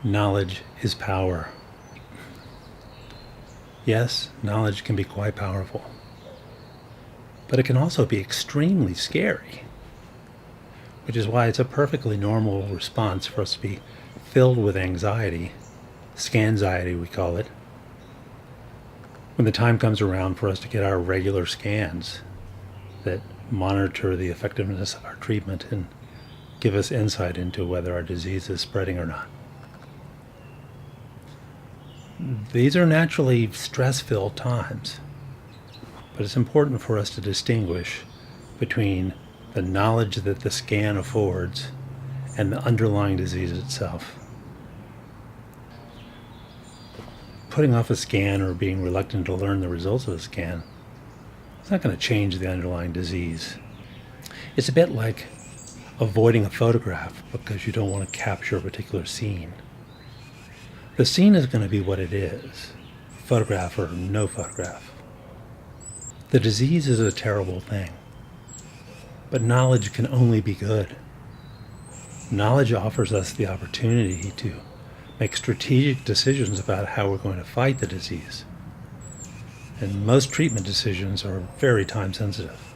Knowledge is power. Yes, knowledge can be quite powerful, but it can also be extremely scary, which is why it's a perfectly normal response for us to be filled with anxiety, scanxiety we call it, when the time comes around for us to get our regular scans that monitor the effectiveness of our treatment and give us insight into whether our disease is spreading or not. These are naturally stress-filled times, but it's important for us to distinguish between the knowledge that the scan affords and the underlying disease itself. Putting off a scan or being reluctant to learn the results of a scan, it's not going to change the underlying disease. It's a bit like avoiding a photograph because you don't want to capture a particular scene. The scene is going to be what it is, photograph or no photograph. The disease is a terrible thing, but knowledge can only be good. Knowledge offers us the opportunity to make strategic decisions about how we're going to fight the disease. And most treatment decisions are very time sensitive.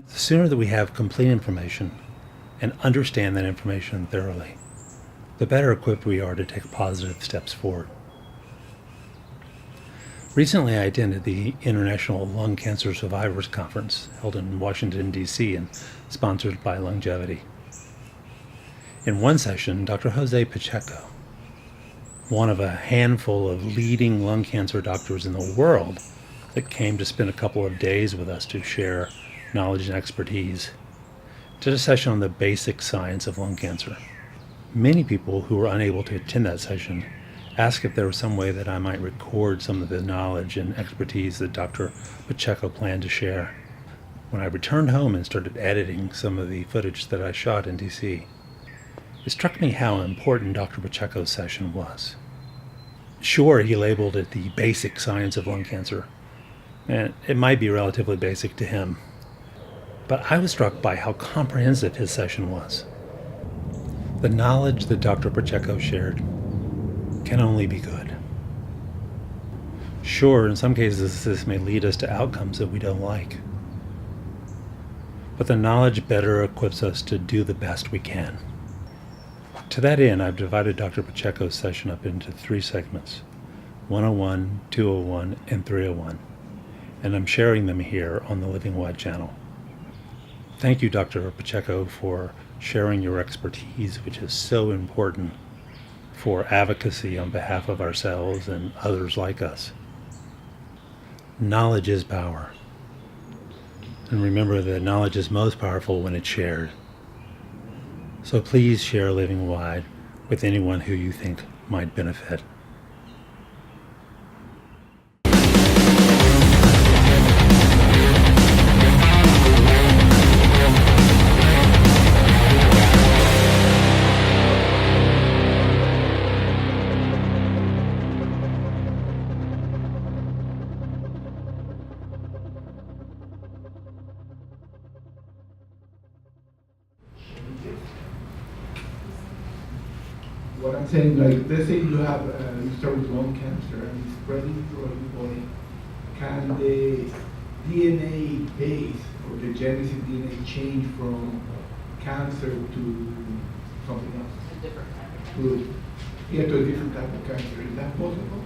The sooner that we have complete information and understand that information thoroughly, the better equipped we are to take positive steps forward. Recently, I attended the International Lung Cancer Survivors Conference held in Washington, D.C. and sponsored by Longevity. In one session, Dr. Jose Pacheco, one of a handful of leading lung cancer doctors in the world that came to spend a couple of days with us to share knowledge and expertise, did a session on the basic science of lung cancer. Many people who were unable to attend that session asked if there was some way that I might record some of the knowledge and expertise that Dr. Pacheco planned to share. When I returned home and started editing some of the footage that I shot in DC, it struck me how important Dr. Pacheco's session was. Sure, he labeled it the basic science of lung cancer, and it might be relatively basic to him, but I was struck by how comprehensive his session was. The knowledge that Dr. Pacheco shared can only be good. Sure, in some cases this may lead us to outcomes that we don't like, but the knowledge better equips us to do the best we can. To that end, I've divided Dr. Pacheco's session up into 3 segments, 101, 201, and 301, and I'm sharing them here on the Living Wide channel. Thank you, Dr. Pacheco, for sharing your expertise, which is so important for advocacy on behalf of ourselves and others like us. Knowledge is power. And remember that knowledge is most powerful when it's shared. So please share Living Wide with anyone who you think might benefit. What I'm saying, like, let's say you have, you start with lung cancer and it's spreading through everybody. Can the DNA base or the genesis DNA change from cancer to something else? A different type of cancer. To a different type of cancer. Is that possible?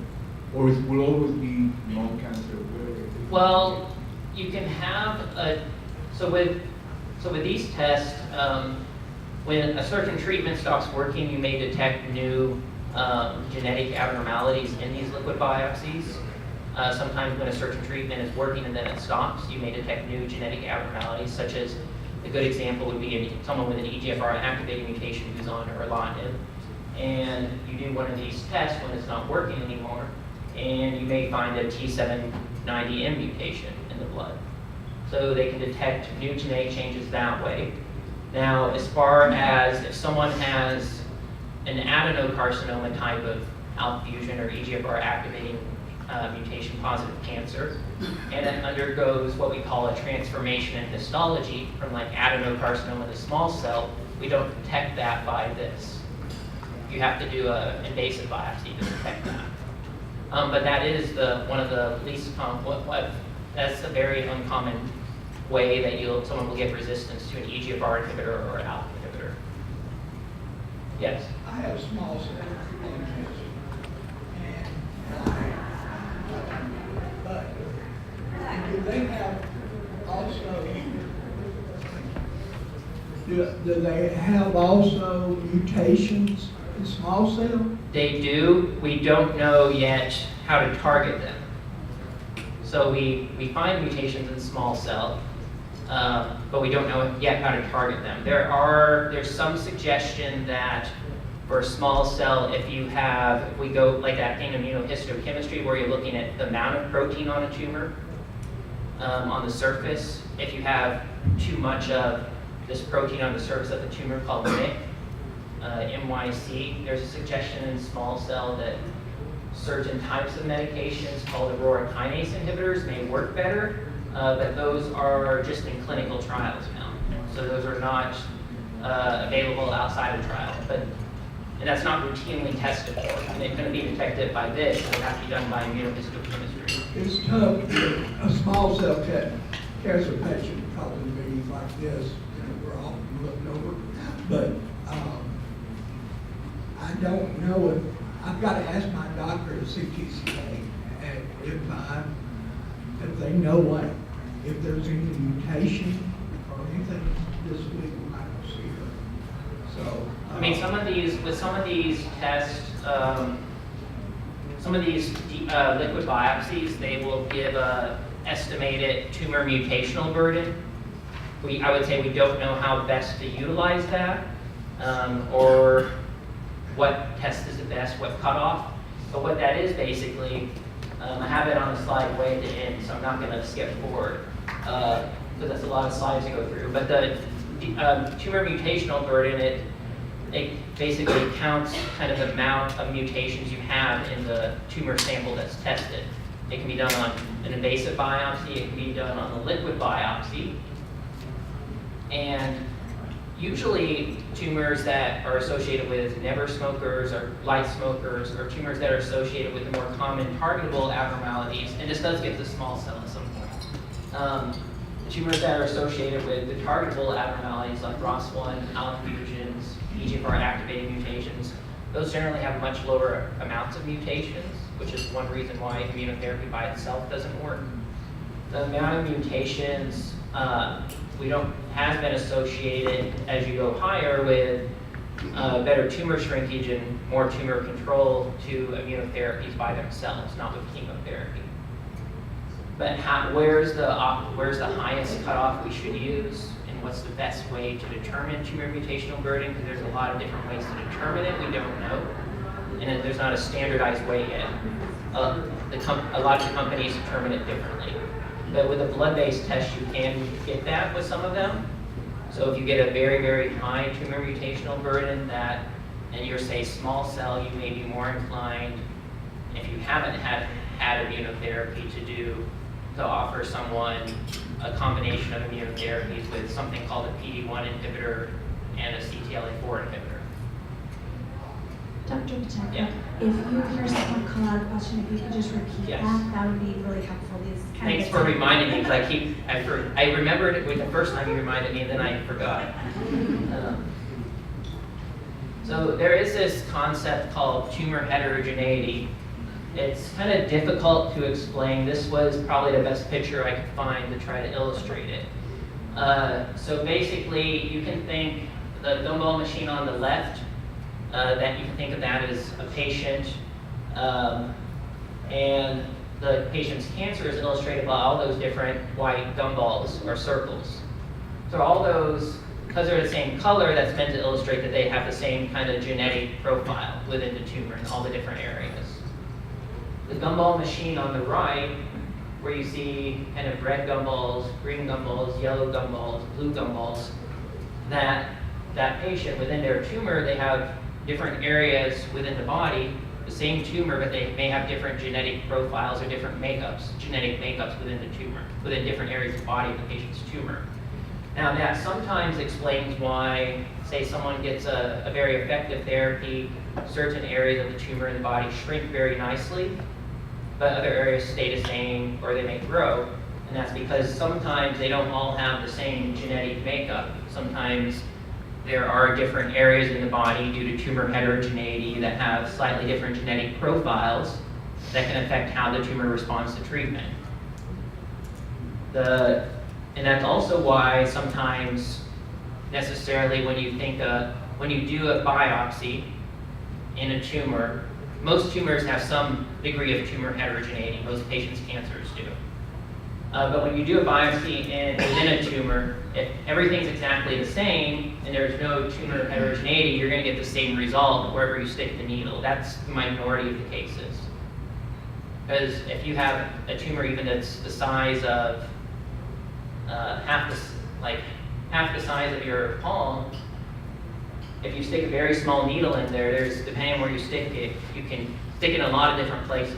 Or it will always be lung cancer? Well, you can have so with these tests, when a certain treatment stops working, you may detect new genetic abnormalities in these liquid biopsies. Sometimes when a certain treatment is working and then it stops, you may detect new genetic abnormalities, such as a good example would be someone with an EGFR activating mutation who's on erlotinib. And you do one of these tests when it's not working anymore, and you may find a T790M mutation in the blood. So they can detect new genetic changes that way. Now, as far as if someone has an adenocarcinoma type of ALK fusion or EGFR activating mutation positive cancer, and it undergoes what we call a transformation in histology from like adenocarcinoma to small cell, we don't detect that by this. you have to do an invasive biopsy to detect that. But that is one of the least common, that's a very uncommon way that someone will get resistance to an EGFR inhibitor or an ALK inhibitor. Yes? I have small cell lung cancer, but do they have also, do they have also mutations in small cell? They do. We don't know yet how to target them. So we find mutations in small cell, but we don't know yet how to target them. There's some suggestion that for small cell, if we go like that thing immunohistochemistry where you're looking at the amount of protein on a tumor on the surface, if you have too much of this protein on the surface of the tumor called MYC, MYC, there's a suggestion in small cell that certain types of medications called aurora kinase inhibitors may work better, but those are just in clinical trials now. So those are not available outside of trial. And that's not routinely tested for. And they couldn't be detected by this, it would have to be done by immunohistochemistry. It's tough to get a small cell cancer patient calling meetings like this, we're all looking over. But I don't know if, I've got to ask my doctor at CTCA if they know if there's any mutation or anything this week when I don't see her. So. I mean, some of these tests, some of these liquid biopsies, they will give a estimated tumor mutational burden. I would say we don't know how best to utilize that, or what test is the best, what cutoff. But what that is basically, I have it on the slide way at the end, so I'm not going to skip forward, because that's a lot of slides to go through. But the tumor mutational burden, it basically counts kind of the amount of mutations you have in the tumor sample that's tested. It can be done on an invasive biopsy, it can be done on a liquid biopsy. And usually tumors that are associated with never smokers or light smokers, or tumors that are associated with the more common targetable abnormalities, and this does get to small cell at some point. Tumors that are associated with the targetable abnormalities like ROS1, ALK fusions, EGFR activating mutations, those generally have much lower amounts of mutations, which is one reason why immunotherapy by itself doesn't work. The amount of mutations has been associated as you go higher with better tumor shrinkage and more tumor control to immunotherapies by themselves, not with chemotherapy. But where's the highest cutoff we should use, and what's the best way to determine tumor mutational burden? Because there's a lot of different ways to determine it. We don't know, and there's not a standardized way yet. A lot of the companies determine it differently. But with a blood-based test, you can get that with some of them. So if you get a very, very high tumor mutational burden and you're, say, small cell, you may be more inclined, if you haven't had immunotherapy, to offer someone a combination of immunotherapies with something called a PD-1 inhibitor and a CTLA-4 inhibitor. Dr. Pacheco, Yeah. if you hear someone call out a question, if you could just repeat Yes. that would be really helpful. Thanks for reminding me, because I remembered it the first time you reminded me, and then I forgot. So there is this concept called tumor heterogeneity. It's kind of difficult to explain. This was probably the best picture I could find to try to illustrate it. So basically, you can think the gumball machine on the left, that you can think of that as a patient, and the patient's cancer is illustrated by all those different white gumballs or circles. So all those, because they're the same color, that's meant to illustrate that they have the same kind of genetic profile within the tumor in all the different areas. The gumball machine on the right, where you see kind of red gumballs, green gumballs, yellow gumballs, blue gumballs, that patient within their tumor, they have different areas within the body, the same tumor, but they may have different genetic profiles or different genetic makeups within the tumor, within different areas of the body of the patient's tumor. Now that sometimes explains why, say someone gets a very effective therapy certain areas of the tumor in the body shrink very nicely, but other areas stay the same or they may grow. And that's because sometimes they don't all have the same genetic makeup. Sometimes there are different areas in the body due to tumor heterogeneity that have slightly different genetic profiles that can affect how the tumor responds to treatment. And that's also why sometimes necessarily when you do a biopsy in a tumor, most tumors have some degree of tumor heterogeneity. Most patients' cancers do. But when you do a biopsy within a tumor, if everything's exactly the same and there's no tumor heterogeneity, you're going to get the same result wherever you stick the needle. That's the minority of the cases. Because if you have a tumor even that's the size of half the size of your palm, if you stick a very small needle in there, depending on where you stick it, you can stick it in a lot of different places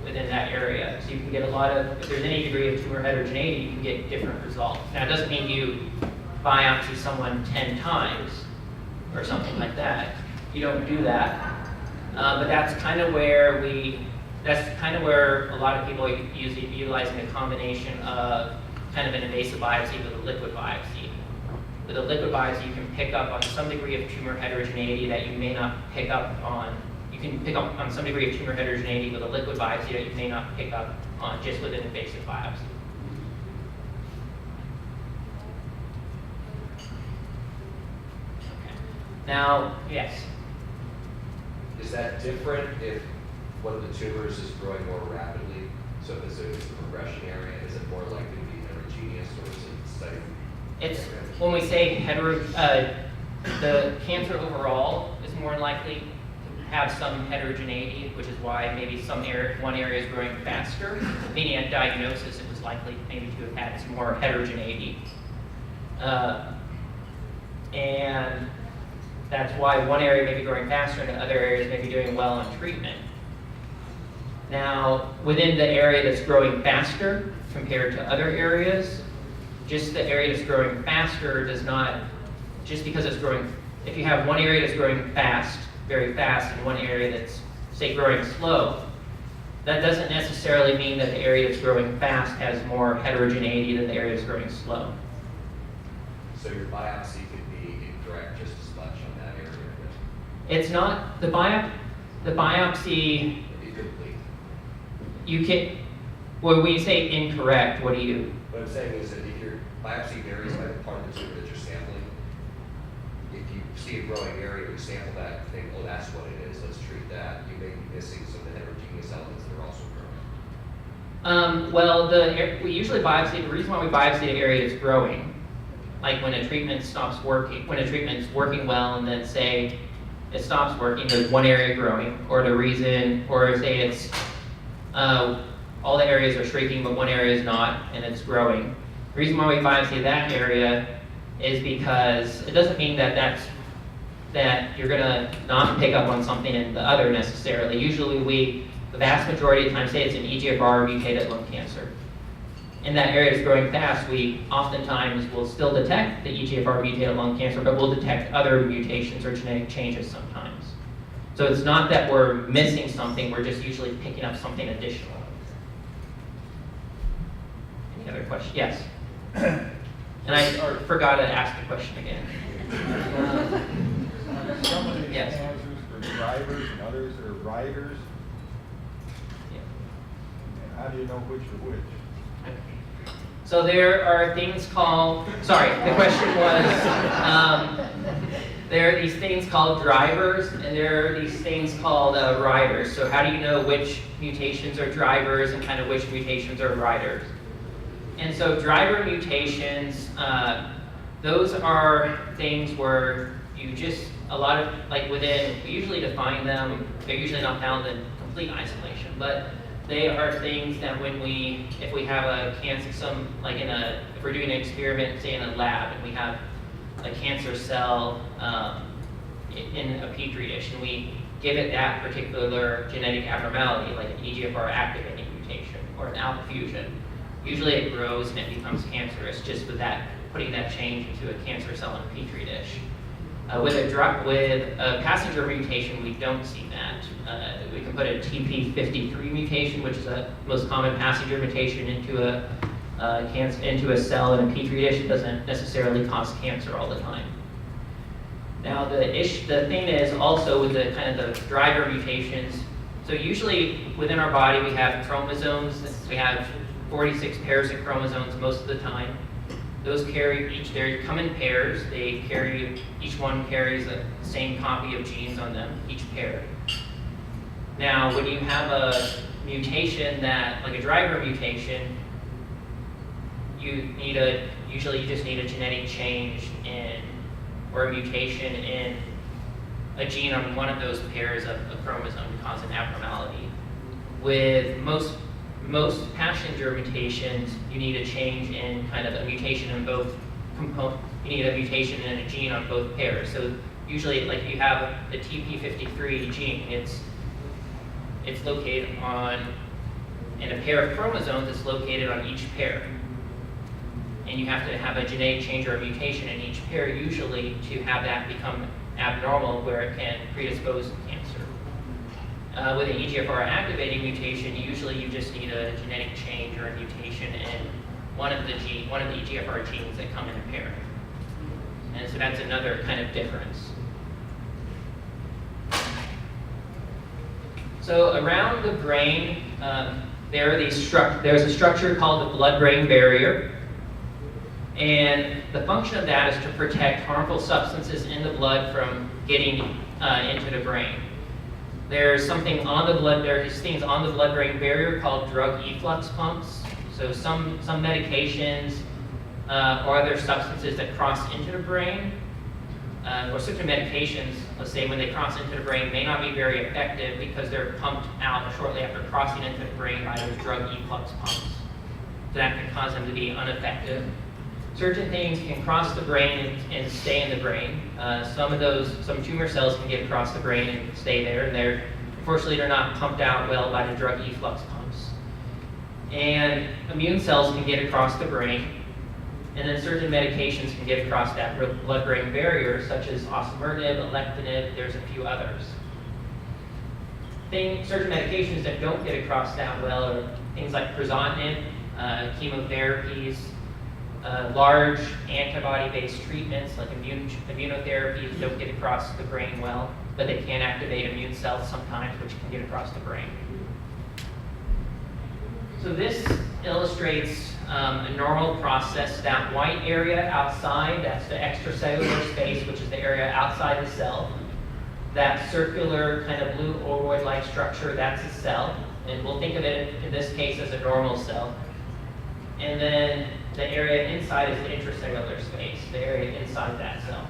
within that area. So you can get if there's any degree of tumor heterogeneity, you can get different results. Now, it doesn't mean you biopsy someone 10 times or something like that. You don't do that. But that's kind of where a lot of people are utilizing a combination of kind of an invasive biopsy with a liquid biopsy. With a liquid biopsy, you can pick up on some degree of tumor heterogeneity that you may not pick up on. You can pick up on some degree of tumor heterogeneity with a liquid biopsy that you may not pick up on just with an invasive biopsy. Okay. Now, yes. Is that different if one of the tumors is growing more rapidly? So if it's a progression area, is it more likely to be heterogeneous, or is it studied? It's when we say the cancer overall is more likely to have some heterogeneity, which is why maybe one area is growing faster. Meaning at diagnosis, it was likely maybe to have had some more heterogeneity, and that's why one area may be growing faster and other areas may be doing well on treatment. Now, within the area that's growing faster compared to other areas, just the area that's growing faster does not, just because it's growing, if you have one area that's growing fast, very fast, and one area that's, say, growing slow, that doesn't necessarily mean that the area that's growing fast has more heterogeneity than the area that's growing slow. So your biopsy could be incorrect just as much on that area? It's not, the biopsy, Incomplete. you can, well, when you say incorrect, what do you? What I'm saying is that if your biopsy varies by the part of the tumor that you're sampling, if you see a growing area, you sample that and think, oh, that's what it is, let's treat that, you may be missing some of the heterogeneous elements that are also growing. Well, we usually biopsy, the reason why we biopsy an area that's growing, like when a treatment stops working, when a treatment's working well and then say it stops working, there's one area growing, or the reason, or say it's, all the areas are shrinking but one area is not and it's growing. The reason why we biopsy that area is because it doesn't mean that you're gonna not pick up on something in the other necessarily. Usually the vast majority of the time, say it's an EGFR mutated lung cancer. In that area that's growing fast, we oftentimes will still detect the EGFR mutated lung cancer, but we'll detect other mutations or genetic changes sometimes. So it's not that we're missing something, we're just usually picking up something additional. Any other questions? Yes. And I forgot to ask the question again. Some of these Yes. cancers are drivers and others are riders. Yeah. And how do you know which are which? So there are things called, sorry, the question was, there are these things called drivers and there are these things called riders. So how do you know which mutations are drivers and kind of which mutations are riders? And so driver mutations, those are things where you just, we usually define them, they're usually not found in complete isolation, but they are things that if we have a cancer, if we're doing an experiment, say in a lab, and we have a cancer cell in a petri dish, and we give it that particular genetic abnormality, like an EGFR activating mutation or an alpha fusion, usually it grows and it becomes cancerous just with that, putting that change into a cancer cell in a petri dish. With a passenger mutation, we don't see that. We can put a TP53 mutation, which is the most common passenger mutation, into a cell in a petri dish. It doesn't necessarily cause cancer all the time. Now the thing is also with the kind of the driver mutations. So usually within our body we have chromosomes. We have 46 pairs of chromosomes most of the time. Those they come in pairs. Each one carries the same copy of genes on them, each pair. Now, when you have a mutation like a driver mutation, usually you just need a genetic change or a mutation in a gene on one of those pairs of chromosome to cause an abnormality. With most passenger mutations, you need a change in kind of a mutation in both components. You need a mutation in a gene on both pairs. So usually, like you have the TP53 gene, it's located in a pair of chromosomes. It's located on each pair, and you have to have a genetic change or a mutation in each pair usually to have that become abnormal, where it can predispose to cancer. With an EGFR activating mutation, usually you just need a genetic change or a mutation in one of the EGFR genes that come in a pair. And so that's another kind of difference. So around the brain, there's a structure called the blood-brain barrier. And the function of that is to protect harmful substances in the blood from getting into the brain. There's these things on the blood-brain barrier called drug efflux pumps. So some medications or other substances that cross into the brain, or certain medications, let's say when they cross into the brain, may not be very effective because they're pumped out shortly after crossing into the brain by those drug efflux pumps. So that can cause them to be ineffective. Certain things can cross the brain and stay in the brain. Some tumor cells can get across the brain and stay there, and unfortunately they're not pumped out well by the drug efflux pumps. And immune cells can get across the brain, and then certain medications can get across that blood-brain barrier, such as osimertinib, alectinib, there's a few others. Certain medications that don't get across that well are things like crizotinib, chemotherapies, large antibody-based treatments like immunotherapies don't get across the brain well, but they can activate immune cells sometimes, which can get across the brain. So this illustrates a normal process. That white area outside, that's the extracellular space, which is the area outside the cell. That circular kind of blue ovoid-like structure, that's a cell. And we'll think of it in this case as a normal cell. And then the area inside is the intracellular space, the area inside that cell.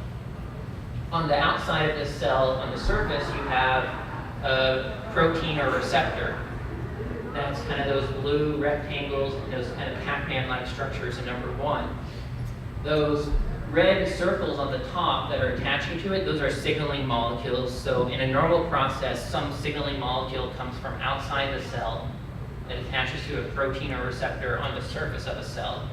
On the outside of this cell, on the surface, you have a protein or receptor. That's kind of those blue rectangles and those kind of Pac-Man-like structures in number 1. Those red circles on the top that are attaching to it, those are signaling molecules. So in a normal process, some signaling molecule comes from outside the cell that attaches to a protein or receptor on the surface of a cell.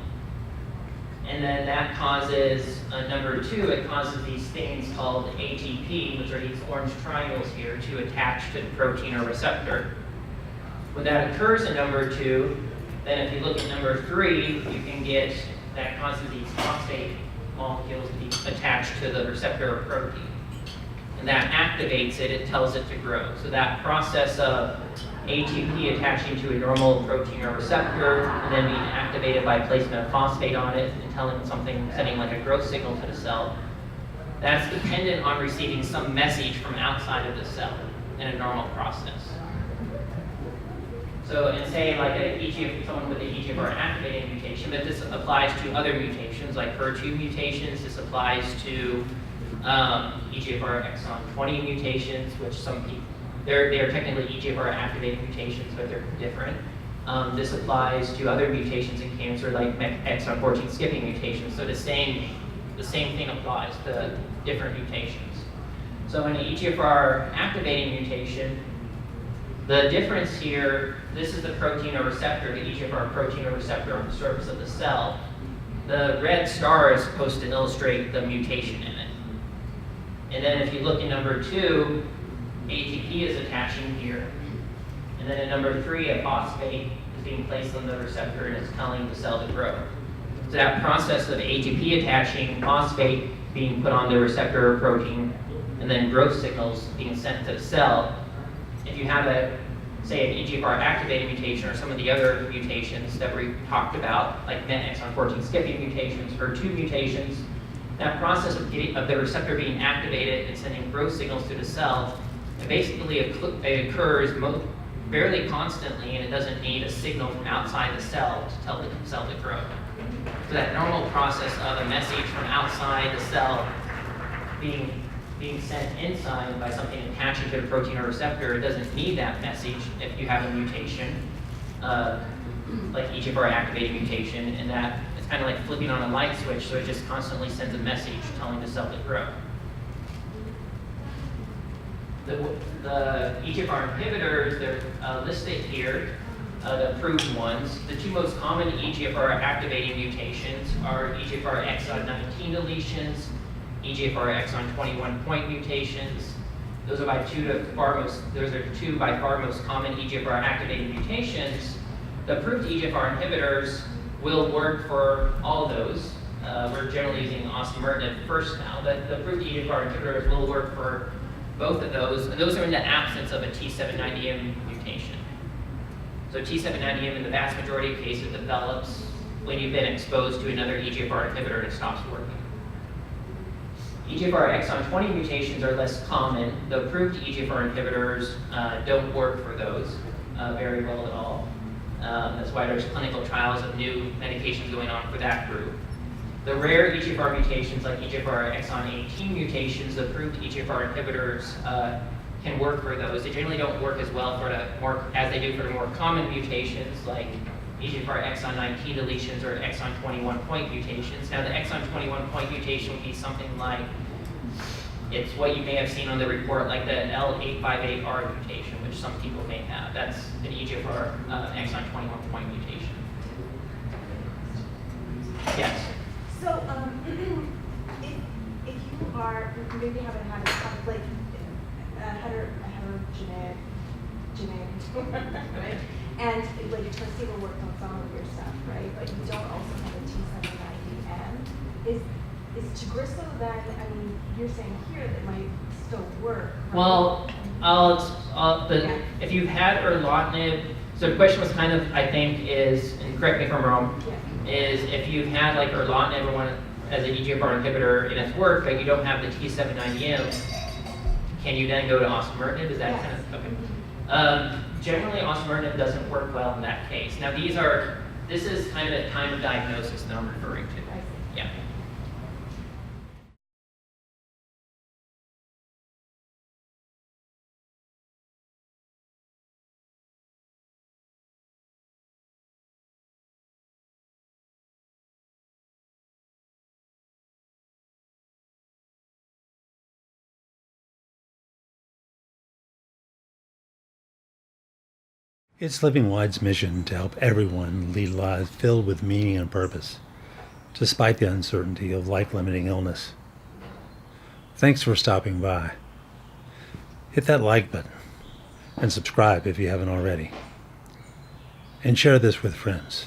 And then that causes, number 2, it causes these things called ATP, which are these orange triangles here, to attach to the protein or receptor. When that occurs in number 2, then if you look at number 3, you can get, that causes these phosphate molecules to be attached to the receptor or protein. And that activates it, it tells it to grow. So that process of ATP attaching to a normal protein or receptor and then being activated by placement of phosphate on it and sending like a growth signal to the cell, that's dependent on receiving some message from outside of the cell in a normal process. So, and say like someone with an EGFR activating mutation, but this applies to other mutations like HER2 mutations. This applies to EGFR exon 20 mutations, which some people, they're technically EGFR activating mutations, but they're different. This applies to other mutations in cancer like exon 14 skipping mutations. So the same thing applies to different mutations. So in an EGFR activating mutation, the difference here, this is the protein or receptor, the EGFR protein or receptor on the surface of the cell. The red star is supposed to illustrate the mutation in it. And then if you look in number 2, ATP is attaching here. And then in number 3, a phosphate is being placed on the receptor and it's telling the cell to grow. So that process of ATP attaching, phosphate being put on the receptor or protein, and then growth signals being sent to the cell, if you have say an EGFR activating mutation or some of the other mutations that we talked about, like MET exon 14 skipping mutations, HER2 mutations, that process of the receptor being activated and sending growth signals to the cell, it basically occurs fairly constantly, and it doesn't need a signal from outside the cell to tell the cell to grow. So that normal process of a message from outside the cell being sent inside by something attaching to the protein or receptor, it doesn't need that message if you have a mutation, like EGFR activating mutation, and that it's kind of like flipping on a light switch, so it just constantly sends a message telling the cell to grow. The EGFR inhibitors, they're listed here, the approved ones. The 2 most common EGFR activating mutations are EGFR exon 19 deletions, EGFR exon 21 point mutations. Those are 2 by far most common EGFR activating mutations. The approved EGFR inhibitors will work for all of those. We're generally using osimertinib first now, but the approved EGFR inhibitors will work for both of those, and those are in the absence of a T790M mutation. So T790M in the vast majority of cases develops when you've been exposed to another EGFR inhibitor and it stops working. EGFR exon 20 mutations are less common. The approved EGFR inhibitors don't work for those very well at all. That's why there's clinical trials of new medications going on for that group. The rare EGFR mutations, like EGFR exon 18 mutations, the approved EGFR inhibitors can work for those. They generally don't work as well as they do for the more common mutations, like EGFR exon 19 deletions or exon 21 point mutations. Now, the exon 21 point mutation would be something like, it's what you may have seen on the report, like the L858R mutation, which some people may have. That's an EGFR exon 21 point mutation. Yes? So, if you are, maybe haven't had a like heterogeneous, right? And like your transceiver worked on some of your stuff, right? But you don't also have a T790M. Is Tagrisso then, I mean, you're saying here that it might still work, right? Well, if you've had erlotinib, so the question was kind of, I think, is, and correct me if I'm wrong, is if you've had like erlotinib or one as an EGFR inhibitor and it's worked, but you don't have the T790M, can you then go to osimertinib? Is that kind of, okay. Generally, osimertinib doesn't work well in that case. Now this is kind of the time of diagnosis that I'm referring to. Yeah. It's Living Wide's mission to help everyone lead lives filled with meaning and purpose, despite the uncertainty of life-limiting illness. Thanks for stopping by. Hit that like button and subscribe if you haven't already. And share this with friends.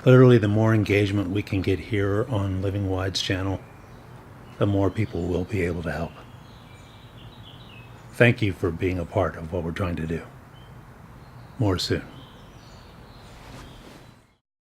Literally, the more engagement we can get here on Living Wide's channel, the more people will be able to help. Thank you for being a part of what we're trying to do. More soon.